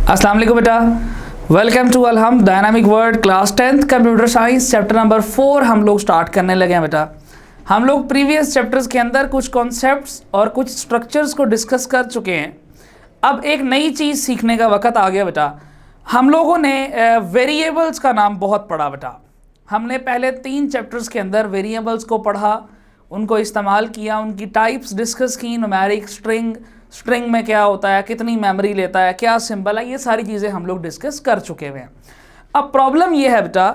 अस्सलाम वालेकुम बेटा, welcome to Alham dynamic word class 10th computer science chapter number 4 हम लोग स्टार्ट करने लगे हैं बेटा। हम लोग प्रीवियस चैप्टर्स के अंदर कुछ कॉन्सेप्ट्स और कुछ स्ट्रक्चर्स को डिस्कस कर चुके हैं। अब एक नई चीज़ सीखने का वक्त आ गया बेटा। हम लोगों ने वेरिएबल्स का नाम बहुत पढ़ा बेटा। हमने पहले 3 चैप्टर्स के अंदर वेरिएबल्स को पढ़ा, उनको इस्तेमाल किया, उनकी टाइप्स डिस्कस की, न्यूमेरिक, स्ट्रिंग में क्या होता है, कितनी मेमोरी लेता है, क्या सिंबल है, ये सारी चीज़ें हम लोग डिस्कस कर चुके हुए हैं। अब प्रॉब्लम ये है बेटा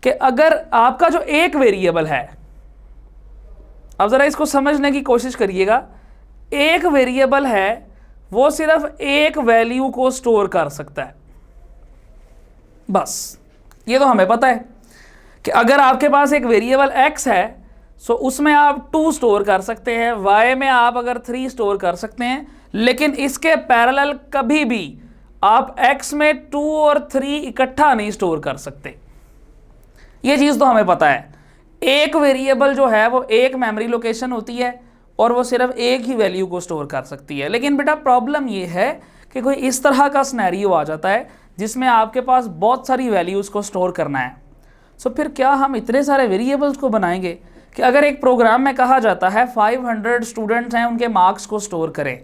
कि अगर आपका जो एक वेरिएबल है, अब ज़रा इसको समझने की कोशिश करिएगा। एक वेरिएबल है वो सिर्फ एक वैल्यू को स्टोर कर सकता है, बस ये तो हमें पता है कि अगर आपके पास एक वेरिएबल x है सो उसमें आप 2 स्टोर कर सकते हैं, y में आप अगर 3 स्टोर कर सकते हैं, लेकिन इसके पैरेलल कभी भी आप x में 2 और 3 इकट्ठा नहीं स्टोर कर सकते। ये चीज़ तो हमें पता है। एक वेरिएबल जो है वो एक मेमोरी लोकेशन होती है और वो सिर्फ एक ही वैल्यू को स्टोर कर सकती है। लेकिन बेटा प्रॉब्लम ये है कि कोई इस तरह का सिनेरियो आ जाता है जिसमें आपके पास बहुत सारी वैल्यूज़ को स्टोर करना है। सो फिर क्या हम इतने सारे वेरिएबल्स को बनाएंगे कि अगर एक प्रोग्राम में कहा जाता है 500 स्टूडेंट्स हैं, उनके मार्क्स को स्टोर करें,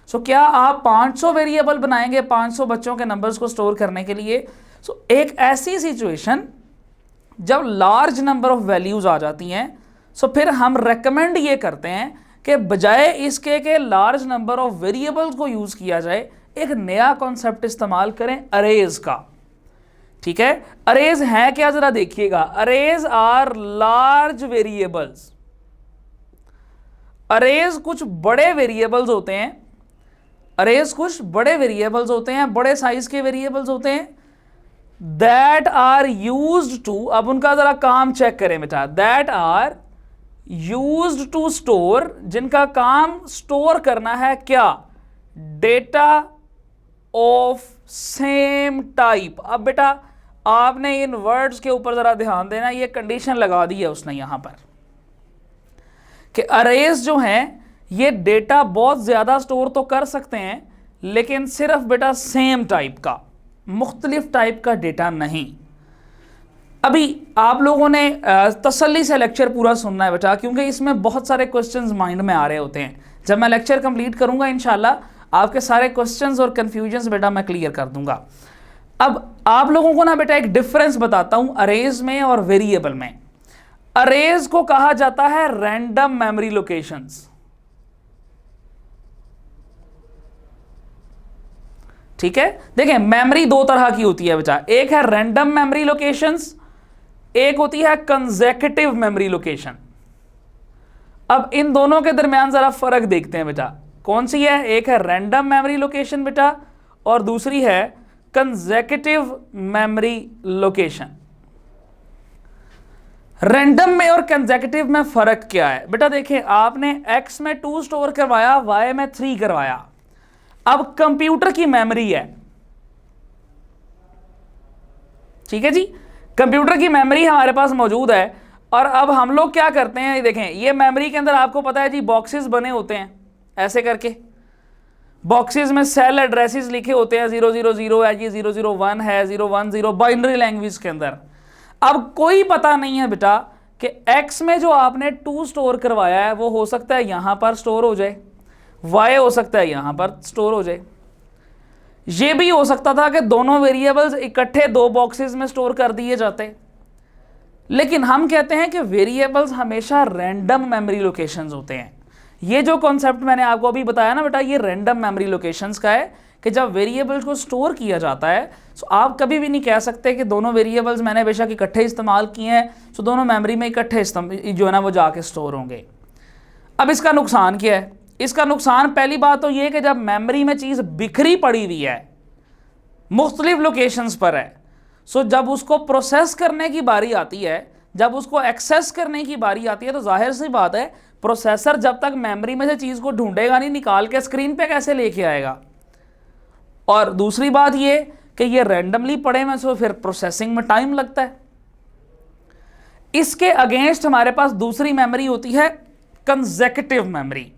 सो क्या आप 500 वेरिएबल बनाएंगे 500 बच्चों के नंबर्स को स्टोर करने के लिए? सो एक ऐसी सिचुएशन जब लार्ज नंबर ऑफ वैल्यूज़ आ जाती हैं, सो फिर हम रेकमेंड ये करते हैं कि बजाय इसके के लार्ज नंबर ऑफ वेरिएबल्स को यूज़ किया जाए, एक नया कॉन्सेप्ट इस्तेमाल करें अरेज का। ठीक है, अरेज है क्या जरा देखिएगा। Arrays are large variables. Arrays कुछ बड़े वेरिएबल्स होते हैं, अरेज कुछ बड़े वेरिएबल्स होते हैं, बड़े साइज के वेरिएबल्स होते हैं, दैट आर यूज्ड टू, अब उनका जरा काम चेक करें बेटा, that are used to store, जिनका काम स्टोर करना है क्या, डेटा ऑफ सेम टाइप। अब बेटा आपने इन वर्ड्स के ऊपर जरा ध्यान देना, ये कंडीशन लगा दी है उसने यहां पर कि अरेज जो हैं ये डेटा बहुत ज्यादा स्टोर तो कर सकते हैं, लेकिन सिर्फ बेटा सेम टाइप का, मुख्तलिफ टाइप का डेटा नहीं। अभी आप लोगों ने तसल्ली से लेक्चर पूरा सुनना है बेटा, क्योंकि इसमें बहुत सारे क्वेश्चंस माइंड में आ रहे होते हैं। जब मैं लेक्चर कंप्लीट करूंगा इंशाल्लाह आपके सारे क्वेश्चंस और कंफ्यूजन्स बेटा मैं क्लियर कर दूंगा। अब आप लोगों को ना बेटा एक डिफरेंस बताता हूं अरेज में और वेरिएबल में। अरेज को कहा जाता है रैंडम मेमोरी लोकेशंस। ठीक है, देखें मेमोरी 2 तरह की होती है बेटा, एक है रैंडम मेमोरी लोकेशंस, एक होती है कंसेक्यूटिव मेमोरी लोकेशन। अब इन दोनों के दरमियान जरा फर्क देखते हैं बेटा, कौन सी है। एक है रैंडम मेमोरी लोकेशन बेटा और दूसरी है कंसेक्यूटिव मेमोरी लोकेशन। रैंडम में और कंसेक्यूटिव में फर्क क्या है बेटा? देखिए आपने x में 2 स्टोर करवाया, y में 3 करवाया। अब कंप्यूटर की मेमोरी है, ठीक है जी, कंप्यूटर की मेमोरी हमारे पास मौजूद है। और अब हम लोग क्या करते हैं, देखें ये मेमोरी के अंदर आपको पता है जी बॉक्सेस बने होते हैं, ऐसे करके बॉक्सेस में सेल एड्रेसेस लिखे होते हैं, 000 है जी, 001 है, 010 बाइनरी लैंग्वेज के अंदर। अब कोई पता नहीं है बेटा कि x में जो आपने 2 स्टोर करवाया है वो हो सकता है यहां पर स्टोर हो जाए, y हो सकता है यहां पर स्टोर हो जाए। ये भी हो सकता था कि दोनों वेरिएबल्स इकट्ठे 2 बॉक्सेस में स्टोर कर दिए जाते, लेकिन हम कहते हैं कि वेरिएबल्स हमेशा रैंडम मेमोरी लोकेशंस होते हैं। ये जो कॉन्सेप्ट मैंने आपको अभी बताया ना बेटा, ये रैंडम मेमोरी लोकेशंस का है कि जब वेरिएबल्स को स्टोर किया जाता है तो आप कभी भी नहीं कह सकते कि दोनों वेरिएबल्स मैंने बेशक इकट्ठे इस्तेमाल किए हैं तो दोनों मेमोरी में इकट्ठे जो है ना वो जाके स्टोर होंगे। अब इसका नुकसान क्या है? इसका नुकसान पहली बात तो ये कि जब मेमोरी में चीज़ बिखरी पड़ी हुई है, मुख्तलिफ लोकेशंस पर है, सो जब उसको प्रोसेस करने की बारी आती है, जब उसको एक्सेस करने की बारी आती है, तो जाहिर सी बात है प्रोसेसर जब तक मेमोरी में से चीज़ को ढूंढेगा नहीं, निकाल के स्क्रीन पे कैसे लेके आएगा। और दूसरी बात ये कि ये रैंडमली पड़े में सो फिर प्रोसेसिंग में टाइम लगता है। इसके अगेंस्ट हमारे पास दूसरी मेमोरी होती है कंसेक्यूटिव मेमोरी।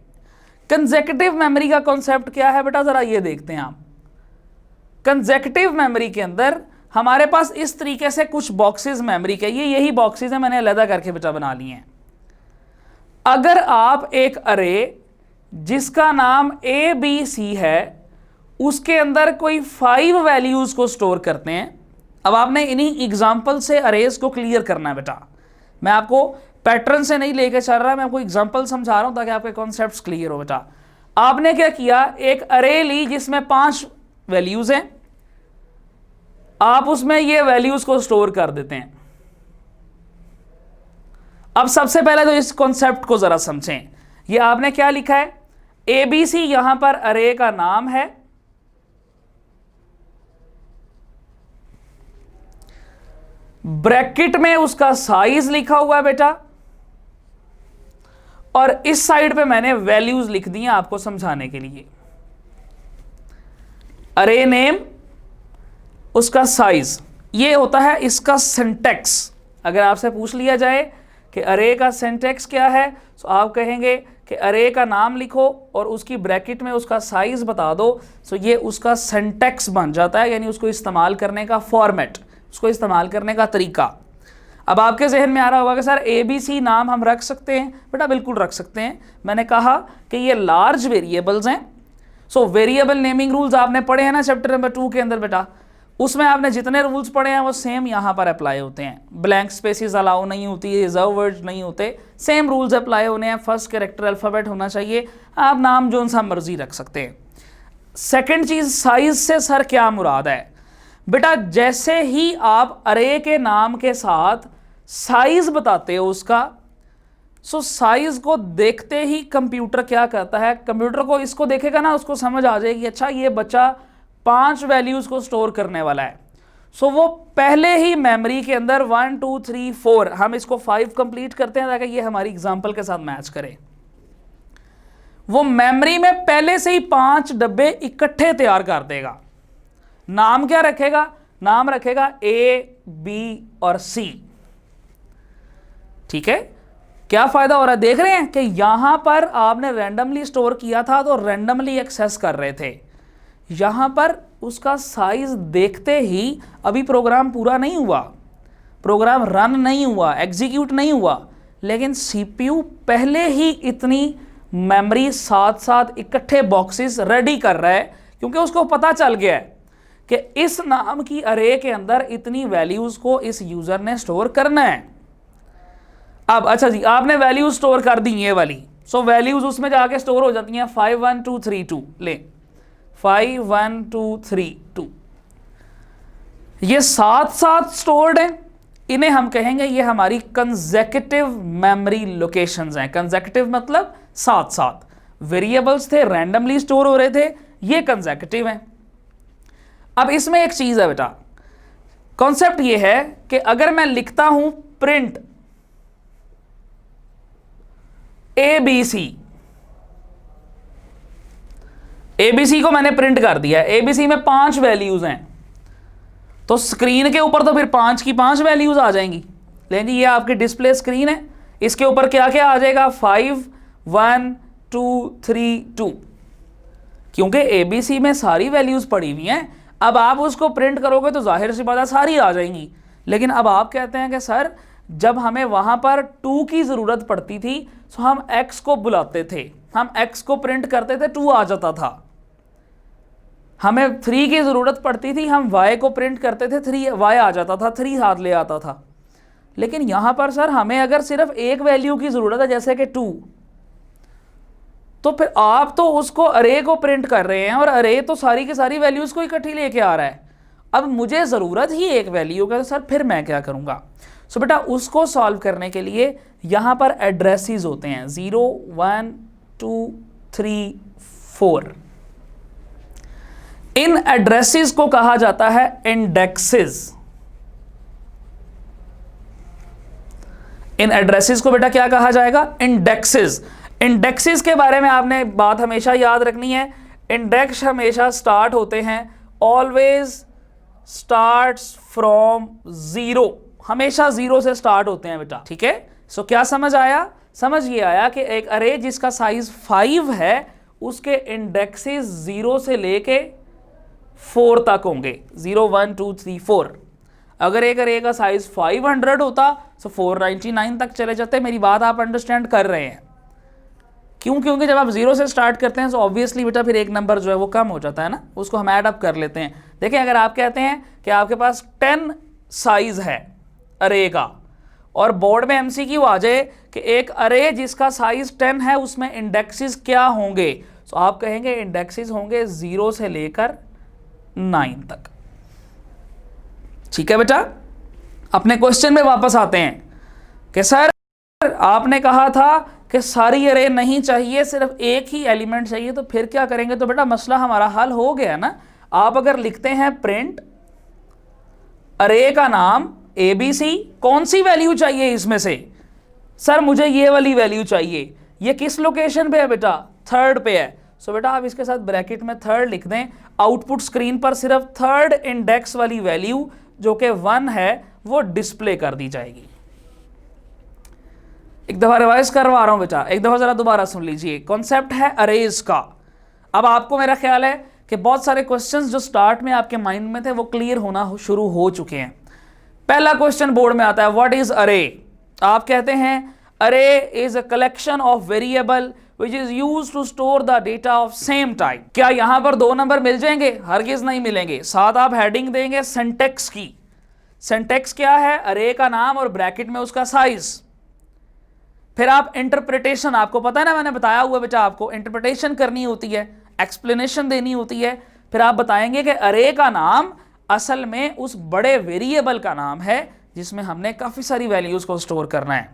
कंसेक्यूटिव मेमोरी का कॉन्सेप्ट क्या है बेटा, जरा ये देखते हैं आप। कंसेक्यूटिव मेमोरी के अंदर हमारे पास इस तरीके से कुछ बॉक्सेस मेमोरी के, ये यही बॉक्सेस हैं, मैंने अलग करके बेटा बना लिए हैं। अगर आप एक अरे जिसका नाम ABC है उसके अंदर कोई 5 वैल्यूज को स्टोर करते हैं, अब आपने इन्हीं एग्जाम्पल से अरेज को क्लियर करना है बेटा। मैं आपको पैटर्न से नहीं लेके चल रहा, मैं आपको एग्जाम्पल समझा रहा हूं ताकि आपके कॉन्सेप्ट्स क्लियर हो बेटा। आपने क्या किया, एक अरे ली जिसमें 5 वैल्यूज हैं, आप उसमें ये वैल्यूज को स्टोर कर देते हैं। अब सबसे पहले तो इस कॉन्सेप्ट को जरा समझें। ये आपने क्या लिखा है, ABC यहां पर अरे का नाम है, ब्रैकेट में उसका साइज लिखा हुआ है बेटा, और इस साइड पे मैंने वैल्यूज लिख दी हैं आपको समझाने के लिए। अरे नेम, उसका साइज, ये होता है इसका सिंटैक्स। अगर आपसे पूछ लिया जाए कि अरे का सिंटैक्स क्या है, तो आप कहेंगे कि अरे का नाम लिखो और उसकी ब्रैकेट में उसका साइज बता दो, तो ये उसका सिंटैक्स बन जाता है, यानी उसको इस्तेमाल करने का फॉर्मेट, उसको इस्तेमाल करने का तरीका। अब आपके जहन में आ रहा होगा कि सर ABC नाम हम रख सकते हैं, बेटा बिल्कुल रख सकते हैं। मैंने कहा कि ये लार्ज वेरिएबल्स हैं, सो वेरिएबल नेमिंग रूल्स आपने पढ़े हैं ना चैप्टर नंबर 2 के अंदर बेटा, उसमें आपने जितने रूल्स पढ़े हैं वो सेम यहाँ पर अप्लाई होते हैं। ब्लैंक स्पेसिस अलाउ नहीं होती, रिजर्व वर्ड्स नहीं होते, सेम रूल्स अप्लाई होने हैं। फर्स्ट कैरेक्टर अल्फ़ाबेट होना चाहिए, आप नाम जो सा मर्जी रख सकते हैं। सेकेंड चीज़, साइज से सर क्या मुराद है बेटा, जैसे ही आप अरे के नाम के साथ साइज बताते हो उसका, सो साइज को देखते ही कंप्यूटर क्या करता है, कंप्यूटर को इसको देखेगा ना, उसको समझ आ जाएगी अच्छा ये बच्चा 5 वैल्यूज को स्टोर करने वाला है। सो वो पहले ही मेमोरी के अंदर 1 2 3 4, हम इसको 5 कंप्लीट करते हैं ताकि ये हमारी एग्जांपल के साथ मैच करे। वो मेमोरी में पहले से ही 5 डब्बे इकट्ठे तैयार कर देगा। नाम क्या रखेगा, नाम रखेगा A, B और C। ठीक है, क्या फायदा हो रहा है देख रहे हैं कि यहां पर आपने रैंडमली स्टोर किया था तो रैंडमली एक्सेस कर रहे थे, यहां पर उसका साइज देखते ही अभी प्रोग्राम पूरा नहीं हुआ, प्रोग्राम रन नहीं हुआ, एग्जीक्यूट नहीं हुआ, लेकिन CPU पहले ही इतनी मेमोरी साथ साथ इकट्ठे बॉक्सेस रेडी कर रहा है, क्योंकि उसको पता चल गया है कि इस नाम की अरे के अंदर इतनी वैल्यूज को इस यूजर ने स्टोर करना है। अब अच्छा जी, आपने वैल्यूज स्टोर कर दी ये वाली, सो वैल्यूज उसमें जाके स्टोर हो जाती हैं 5 1 2 3 2, ले 5 1 2 3 2, ये साथ साथ स्टोर्ड हैं, इन्हें हम कहेंगे ये हमारी कंसेक्यूटिव मेमोरी लोकेशंस हैं। कंसेक्यूटिव मतलब साथ साथ, वेरिएबल्स थे रैंडमली स्टोर हो रहे थे, ये कंसेक्यूटिव हैं। अब इसमें एक चीज है बेटा, कॉन्सेप्ट ये है कि अगर मैं लिखता हूं प्रिंट ABC, ABC को मैंने प्रिंट कर दिया है, ABC में 5 वैल्यूज हैं, तो स्क्रीन के ऊपर तो फिर 5 की 5 वैल्यूज आ जाएंगी। लेकिन ये आपकी डिस्प्ले स्क्रीन है, इसके ऊपर क्या क्या आ जाएगा, 5 1 2 3 2, क्योंकि ABC में सारी वैल्यूज पड़ी हुई हैं। अब आप उसको प्रिंट करोगे तो जाहिर सी बात है सारी आ जाएंगी, लेकिन अब आप कहते हैं कि सर जब हमें वहां पर 2 की जरूरत पड़ती थी तो हम X को बुलाते थे, हम X को प्रिंट करते थे 2 आ जाता था, हमें 3 की जरूरत पड़ती थी हम Y को प्रिंट करते थे 3Y आ जाता था, 3 हाथ ले आता था। लेकिन यहां पर सर हमें अगर सिर्फ एक वैल्यू की जरूरत है जैसे कि 2, तो फिर आप तो उसको अरे को प्रिंट कर रहे हैं और अरे तो सारी की सारी वैल्यूज को इकट्ठी लेके आ रहा है। अब मुझे जरूरत ही एक वैल्यू का, तो सर फिर मैं क्या करूंगा। सो बेटा उसको सॉल्व करने के लिए यहां पर एड्रेसेस होते हैं 0 1 2 3 4, इन एड्रेसेस को कहा जाता है इंडेक्सेस। इन एड्रेसेस को बेटा क्या कहा जाएगा, इंडेक्सेस। इंडेक्सेस के बारे में आपने बात हमेशा याद रखनी है, इंडेक्स हमेशा स्टार्ट होते हैं, ऑलवेज स्टार्ट्स फ्रॉम 0, हमेशा 0 से स्टार्ट होते हैं बेटा। ठीक है, सो क्या समझ आया, समझ ये आया कि एक अरे जिसका साइज 5 है उसके इंडेक्सेस 0 से लेके 4 तक होंगे, 0 1 2 3 4। अगर एक अरे का साइज 500 होता तो 499 तक चले जाते। मेरी बात आप अंडरस्टैंड कर रहे हैं? क्यों? क्योंकि जब आप 0 से स्टार्ट करते हैं तो ऑब्वियसली बेटा फिर एक नंबर जो है वो कम हो जाता है ना, उसको हम ऐड अप कर लेते हैं। देखिए अगर आप कहते हैं कि आपके पास 10 साइज है अरे का, और बोर्ड में एमसीक्यू आ जाए कि एक अरे जिसका साइज 10 है उसमें इंडेक्सेस क्या होंगे, तो आप कहेंगे इंडेक्सेस होंगे 0 से लेकर 9 तक। ठीक है बेटा, अपने क्वेश्चन में वापस आते हैं कि सर आपने कहा था कि सारी अरे नहीं चाहिए, सिर्फ एक ही एलिमेंट चाहिए, तो फिर क्या करेंगे? तो बेटा मसला हमारा हल हो गया ना। आप अगर लिखते हैं प्रिंट अरे का नाम ABC, कौन सी वैल्यू चाहिए इसमें से? सर मुझे ये वाली वैल्यू चाहिए। ये किस लोकेशन पे है बेटा? थर्ड पे है। सो बेटा आप इसके साथ ब्रैकेट में थर्ड लिख दें। आउटपुट स्क्रीन पर सिर्फ थर्ड इंडेक्स वाली वैल्यू जो कि 1 है वो डिस्प्ले कर दी जाएगी। एक दफा रिवाइज करवा रहा हूं बेटा, एक दफा जरा दोबारा सुन लीजिए। कॉन्सेप्ट है अरेज का। अब आपको मेरा ख्याल है कि बहुत सारे क्वेश्चंस जो स्टार्ट में आपके माइंड में थे वो क्लियर होना शुरू हो चुके हैं। पहला क्वेश्चन बोर्ड में आता है, व्हाट इज अरे? आप कहते हैं array is a collection of variable which is use to store the data of same type. क्या यहां पर 2 नंबर मिल जाएंगे? हरगिज नहीं मिलेंगे। साथ आप हेडिंग देंगे सिंटेक्स की। सिंटेक्स क्या है? अरे का नाम और ब्रैकेट में उसका साइज। फिर आप इंटरप्रिटेशन, आपको पता है ना, मैंने बताया हुआ बेटा, आपको इंटरप्रिटेशन करनी होती है, एक्सप्लेनेशन देनी होती है। फिर आप बताएंगे कि अरे का नाम असल में उस बड़े वेरिएबल का नाम है जिसमें हमने काफी सारी वैल्यूज को स्टोर करना है।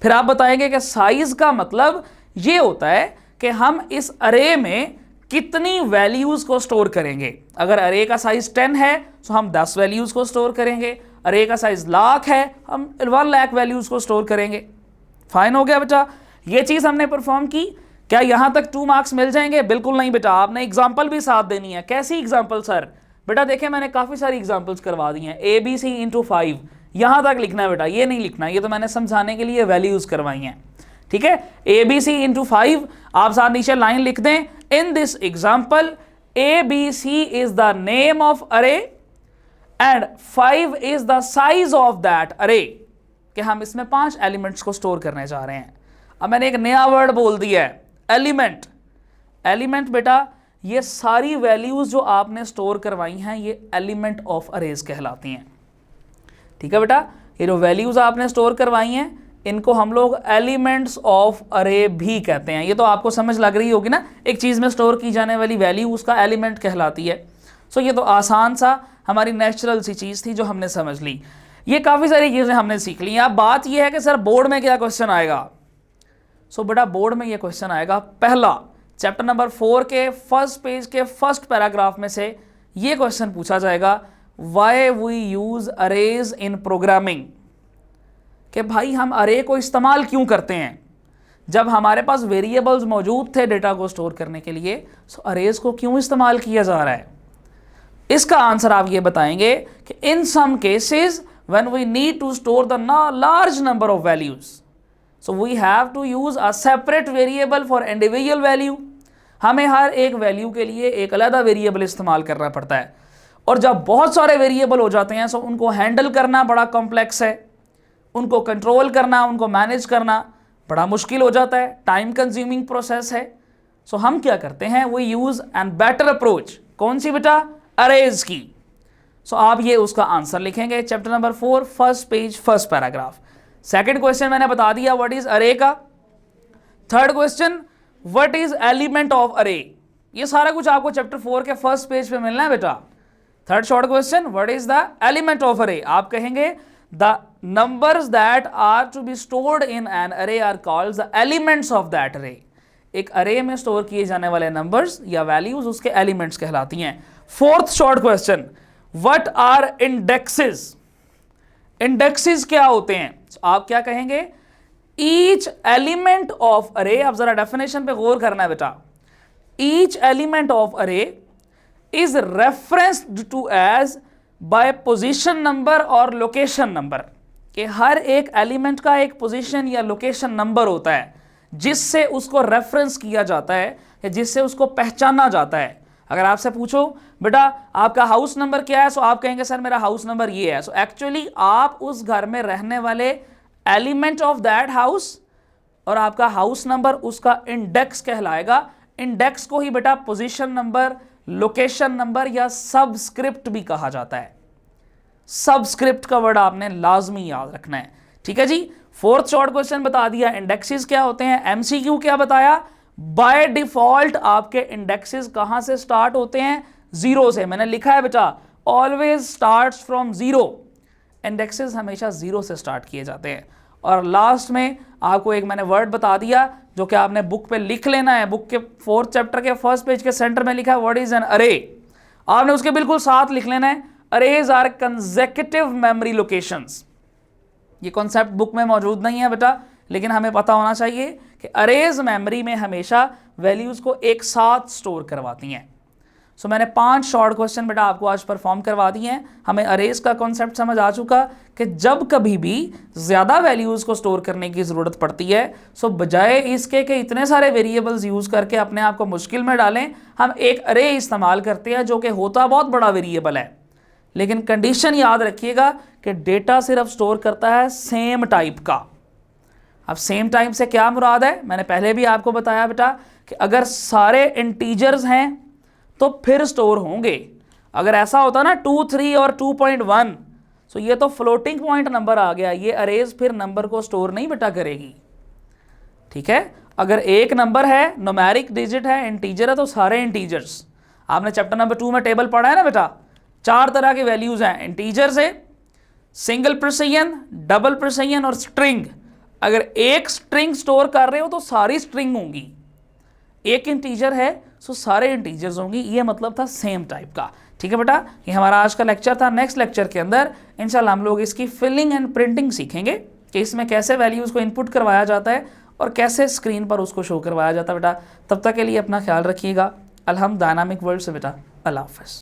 फिर आप बताएंगे कि साइज का मतलब ये होता है कि हम इस अरे में कितनी वैल्यूज को स्टोर करेंगे। अगर अरे का साइज 10 है तो हम 10 वैल्यूज को स्टोर करेंगे। अरे का साइज लाख है, हम 1 लाख वैल्यूज को स्टोर करेंगे। फाइन हो गया बेटा, ये चीज हमने परफॉर्म की। क्या यहां तक 2 मार्क्स मिल जाएंगे? बिल्कुल नहीं बेटा, आपने एग्जांपल भी साथ देनी है। कैसी एग्जांपल सर? बेटा देखिए मैंने काफी सारी एग्जांपल्स करवा दी हैं। ABC × 5 यहां तक लिखना है बेटा, ये नहीं लिखना, ये तो मैंने समझाने के लिए वैल्यूज करवाई हैं। ठीक है, ABC × 5 आप साथ नीचे लाइन लिख दें। In this example ABC is the name of array and 5 is the size of that array. कि हम इसमें 5 एलिमेंट्स को स्टोर करने जा रहे हैं। अब मैंने एक नया वर्ड बोल दिया है, एलिमेंट। एलिमेंट बेटा ये सारी वैल्यूज जो आपने स्टोर करवाई हैं ये एलिमेंट ऑफ अरेज कहलाती हैं। ठीक है बेटा, ये जो वैल्यूज आपने स्टोर करवाई हैं इनको हम लोग एलिमेंट्स ऑफ अरे भी कहते हैं। ये तो आपको समझ लग रही होगी ना, एक चीज में स्टोर की जाने वाली वैल्यू उसका एलिमेंट कहलाती है। सो ये तो आसान सा हमारी नेचुरल सी चीज थी जो हमने समझ ली। ये काफी सारी चीजें हमने सीख ली। अब बात ये है कि सर बोर्ड में क्या क्वेश्चन आएगा? सो बेटा बोर्ड में ये क्वेश्चन आएगा, पहला चैप्टर नंबर 4 के फर्स्ट पेज के फर्स्ट पैराग्राफ में से ये क्वेश्चन पूछा जाएगा, why we use arrays in programming. कि भाई हम अरे को इस्तेमाल क्यों करते हैं? जब हमारे पास वेरिएबल्स मौजूद थे डेटा को स्टोर करने के लिए, सो अरेज को क्यों इस्तेमाल किया जा रहा है? इसका आंसर आप ये बताएंगे कि in some cases when we need to store the large number of values, so we have to use a separate variable for individual value। हमें हर एक वैल्यू के लिए एक अलग वेरिएबल इस्तेमाल करना पड़ता है, और जब बहुत सारे वेरिएबल हो जाते हैं तो उनको हैंडल करना बड़ा कॉम्प्लेक्स है, उनको कंट्रोल करना, उनको मैनेज करना बड़ा मुश्किल हो जाता है, टाइम कंज्यूमिंग प्रोसेस है। सो हम क्या करते हैं, we use an better approach. कौन सी बेटा? अरेज की। सो आप ये उसका आंसर लिखेंगे, chapter number 4 first page first paragraph. Second question मैंने बता दिया व्हाट इज अरे का। Third question what is element of अरे। ये सारा कुछ आपको चैप्टर 4 के फर्स्ट पेज पे मिलना है बेटा। Third short question what is the element of array. आप कहेंगे the numbers that are to be stored in an array are called the elements of that array. एक अरे में स्टोर किए जाने वाले नंबर्स या वैल्यूज उसके एलिमेंट्स कहलाती हैं। Fourth short question what are indexes. Indexes क्या होते हैं? आप क्या कहेंगे, ईच एलिमेंट ऑफ अरे। आप जरा डेफिनेशन पे गौर करना है बेटा। Each element of array is referenced to as by position number और लोकेशन नंबर। कि हर एक एलिमेंट का एक पोजीशन या लोकेशन नंबर होता है जिससे उसको रेफरेंस किया जाता है या जिससे उसको पहचाना जाता है। अगर आपसे पूछो बेटा आपका हाउस नंबर क्या है, सो आप कहेंगे सर मेरा हाउस नंबर ये है। सो एक्चुअली आप उस घर में रहने वाले एलिमेंट ऑफ दैट हाउस, और आपका हाउस नंबर उसका इंडेक्स कहलाएगा। इंडेक्स को ही बेटा पोजीशन नंबर, लोकेशन नंबर या सबस्क्रिप्ट भी कहा जाता है। सबस्क्रिप्ट का वर्ड आपने लाजमी याद रखना है, ठीक है जी। फोर्थ शॉर्ट क्वेश्चन बता दिया, इंडेक्सेस क्या होते हैं। एमसीक्यू क्या बताया, बाय डिफॉल्ट आपके इंडेक्सेस कहां से स्टार्ट होते हैं, जीरो से। मैंने लिखा है बेटा always starts from zero, indexes हमेशा जीरो से स्टार्ट किए जाते हैं। और लास्ट में आपको एक मैंने वर्ड बता दिया जो कि आपने बुक पे लिख लेना है। बुक के 4th चैप्टर के 1st पेज के सेंटर में लिखा है व्हाट इज एन अरे, आपने उसके बिल्कुल साथ लिख लेना है arrays are consecutive memory locations. ये कॉन्सेप्ट बुक में मौजूद नहीं है बेटा, लेकिन हमें पता होना चाहिए कि अरेज मेमोरी में हमेशा वैल्यूज को एक साथ स्टोर करवाती हैं। सो मैंने 5 शॉर्ट क्वेश्चन बेटा आपको आज परफॉर्म करवा दिए हैं। हमें अरेज का कॉन्सेप्ट समझ आ चुका कि जब कभी भी ज़्यादा वैल्यूज़ को स्टोर करने की ज़रूरत पड़ती है, सो बजाय इसके कि इतने सारे वेरिएबल्स यूज़ करके अपने आप को मुश्किल में डालें, हम एक अरे इस्तेमाल करते हैं जो कि होता बहुत बड़ा वेरिएबल है, लेकिन कंडीशन याद रखिएगा कि डेटा सिर्फ स्टोर करता है सेम टाइप का। अब सेम टाइप से क्या मुराद है, मैंने पहले भी आपको बताया बेटा कि अगर सारे इंटीजर्स हैं तो फिर स्टोर होंगे। अगर ऐसा होता ना 2, 3 और 2.1, सो ये तो फ्लोटिंग पॉइंट नंबर आ गया, ये अरेज फिर नंबर को स्टोर नहीं बेटा करेगी, ठीक है। अगर एक नंबर है, न्यूमेरिक डिजिट है, इंटीजर है, तो सारे इंटीजर्स, आपने चैप्टर नंबर 2 में टेबल पढ़ा है ना बेटा, 4 तरह के वैल्यूज हैं इंटीजर से, सिंगल प्रिसिजन, डबल प्रिसिजन और स्ट्रिंग। अगर एक स्ट्रिंग स्टोर कर रहे हो तो सारी स्ट्रिंग होंगी, एक इंटीजर है सो सारे इंटीजर्स होंगी। ये मतलब था सेम टाइप का, ठीक है बेटा। ये हमारा आज का लेक्चर था। नेक्स्ट लेक्चर के अंदर इंशाल्लाह हम लोग इसकी फिलिंग एंड प्रिंटिंग सीखेंगे कि इसमें कैसे वैल्यूज़ को इनपुट करवाया जाता है और कैसे स्क्रीन पर उसको शो करवाया जाता है बेटा। तब तक के लिए अपना ख्याल रखिएगा। अलहम्द डायनामिक वर्ल्ड से बेटा, अल्लाह हाफ़िज़।